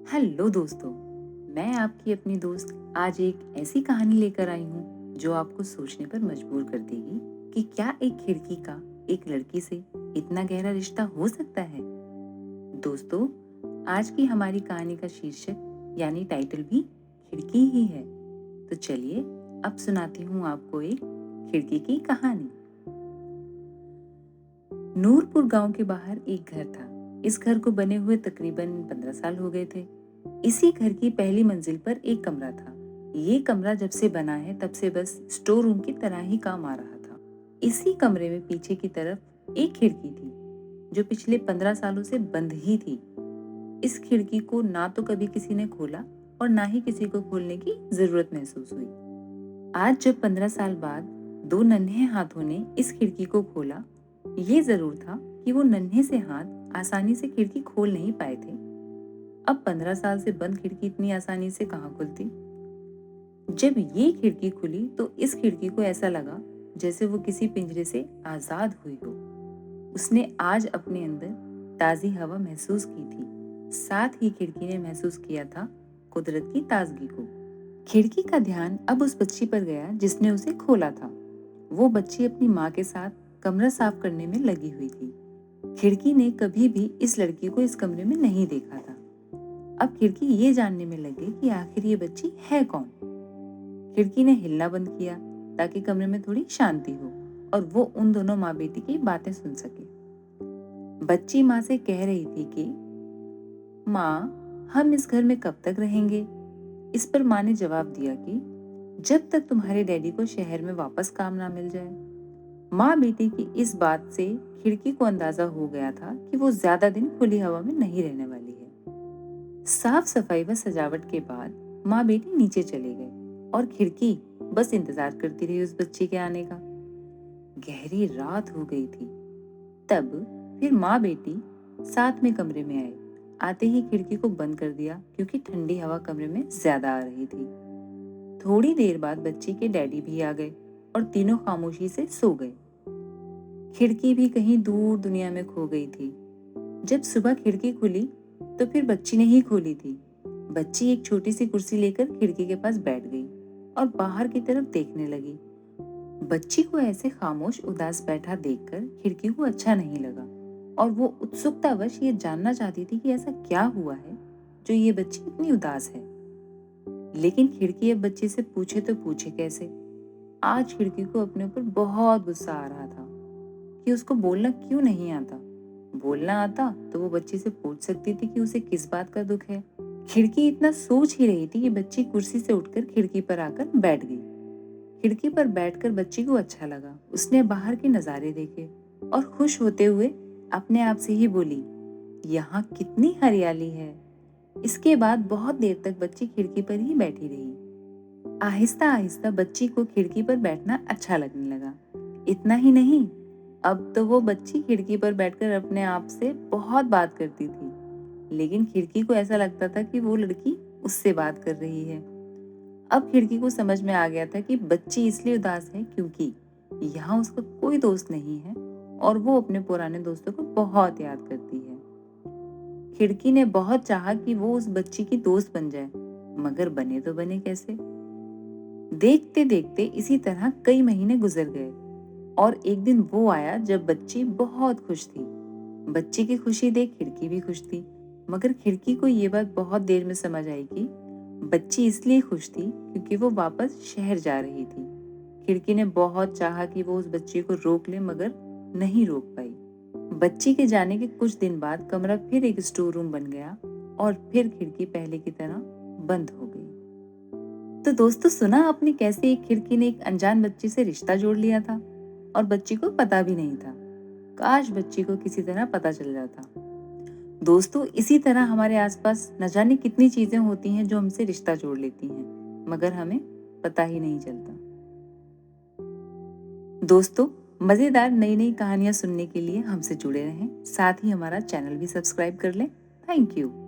Hello दोस्तों, मैं आपकी अपनी दोस्त आज एक ऐसी कहानी लेकर आई हूँ जो आपको सोचने पर मजबूर कर देगी कि क्या एक खिड़की का एक लड़की से इतना गहरा रिश्ता हो सकता है। दोस्तों, आज की हमारी कहानी का शीर्षक यानी टाइटल भी खिड़की ही है। तो चलिए अब सुनाती हूँ आपको एक खिड़की की कहानी। नूरपुर गांव के बाहर एक घर था। इस घर को बने हुए तकरीबन 15 साल हो गए थे। इसी घर की पहली मंजिल पर एक कमरा था। ये कमरा जब से बना है तब से बस स्टोर रूम की तरह ही काम आ रहा था। इसी कमरे में पीछे की तरफ एक खिड़की थी जो पिछले 15 सालों से बंद ही थी। इस खिड़की को ना तो कभी किसी ने खोला और ना ही किसी को खोलने की जरूरत महसूस हुई। आज जब 15 साल बाद दो नन्हे हाथों ने इस खिड़की को खोला, ये जरूर था कि वो नन्हे से हाथ आसानी से खिड़की खोल नहीं पाए थे। अब 15 साल से बंद खिड़की इतनी आसानी से कहाँ खुलती। जब ये खिड़की खुली तो इस खिड़की को ऐसा लगा जैसे वो किसी पिंजरे से आजाद हुई हो। उसने आज अपने अंदर ताजी हवा महसूस की थी। साथ ही खिड़की ने महसूस किया था कुदरत की ताजगी को। खिड़की का ध्यान अब उस बच्ची पर गया जिसने उसे खोला था। वो बच्ची अपनी माँ के साथ कमरा साफ करने में लगी हुई थी। खिड़की ने कभी भी इस लड़की को इस कमरे में नहीं देखा था। अब खिड़की ये जानने में लगी कि आखिर ये बच्ची है कौन। खिड़की ने हिलना बंद किया ताकि कमरे में थोड़ी शांति हो और वो उन दोनों माँ बेटी की बातें सुन सके। बच्ची माँ से कह रही थी कि माँ, हम इस घर में कब तक रहेंगे। इस पर माँ ने जवाब दिया कि जब तक तुम्हारे डैडी को शहर में वापस काम ना मिल जाए। माँ बेटी की इस बात से खिड़की को अंदाजा हो गया था कि वो ज्यादा दिन खुली हवा में नहीं रहने वाली है। साफ सफाई व सजावट के बाद माँ बेटी नीचे चले गए और खिड़की बस इंतजार करती रही उस बच्ची के आने का। गहरी रात हो गई थी। तब फिर माँ बेटी साथ में कमरे में आए। आते ही खिड़की को बंद कर दिया क्योंकि ठंडी हवा कमरे में ज्यादा आ रही थी। थोड़ी देर बाद बच्ची के डैडी भी आ गए और तीनों खामोशी से सो गए। खिड़की भी कहीं दूर दुनिया में खो गई थी। जब सुबह खिड़की खुली तो फिर बच्ची ने ही खोली थी। बच्ची एक छोटी सी कुर्सी लेकर खिड़की के पास बैठ गई और बाहर की तरफ देखने लगी। बच्ची को ऐसे खामोश उदास बैठा देखकर खिड़की को अच्छा नहीं लगा और वो उत्सुकतावश ये जानना चाहती थी कि ऐसा क्या हुआ है जो ये बच्ची इतनी उदास है। लेकिन खिड़की अब बच्ची से पूछे तो पूछे कैसे। आज खिड़की को अपने ऊपर बहुत गुस्सा आ रहा था कि उसको बोलना क्यों नहीं आता। बोलना आता तो वो बच्ची से पूछ सकती थी कि उसे किस बात का दुख है। खिड़की इतना सोच ही रही थी कि बच्ची कुर्सी से उठकर खिड़की पर आकर बैठ गई। खिड़की पर बैठकर बच्ची को अच्छा लगा। उसने बाहर के नजारे देखे और खुश होते हुए अपने आप से ही बोली, यहाँ कितनी हरियाली है। इसके बाद बहुत देर तक बच्ची खिड़की पर ही बैठी रही। आहिस्ता आहिस्ता बच्ची को खिड़की पर बैठना अच्छा लगने लगा। इतना ही नहीं, अब तो वो बच्ची खिड़की पर बैठकर अपने आप से बहुत बात करती थी। लेकिन खिड़की को ऐसा लगता था कि वो लड़की उससे बात कर रही है। अब खिड़की को समझ में आ गया था कि बच्ची इसलिए उदास है क्योंकि यहाँ उसका कोई दोस्त नहीं है और वो अपने पुराने दोस्तों को बहुत याद करती है। खिड़की ने बहुत चाहा कि वो उस बच्ची की दोस्त बन जाए, मगर बने तो बने कैसे। देखते देखते इसी तरह कई महीने गुजर गए और एक दिन वो आया जब बच्ची बहुत खुश थी। बच्ची की खुशी देख खिड़की भी खुश थी, मगर खिड़की को ये बात बहुत देर में समझ आई कि बच्ची इसलिए खुश थी क्योंकि वो वापस शहर जा रही थी। खिड़की ने बहुत चाहा कि वो उस बच्ची को रोक ले, मगर नहीं रोक पाई। बच्ची के जाने के कुछ दिन बाद कमरा फिर एक स्टोर रूम बन गया और फिर खिड़की पहले की तरह बंद हो गई। तो दोस्तों, सुना आपने कैसे एक खिड़की ने एक अनजान बच्ची से रिश्ता जोड़ लिया था और बच्ची को पता भी नहीं था। काश बच्ची को किसी तरह पता चल जाता। दोस्तों, इसी तरह हमारे आसपास न जाने कितनी चीजें होती हैं जो हमसे रिश्ता जोड़ लेती हैं, मगर हमें पता ही नहीं चलता। दोस्तों, मजेदार नई नई कहानियां सुनने के लिए हमसे जुड़े रहें। साथ ही हमारा चैनल भी सब्सक्राइब कर लें। Thank you.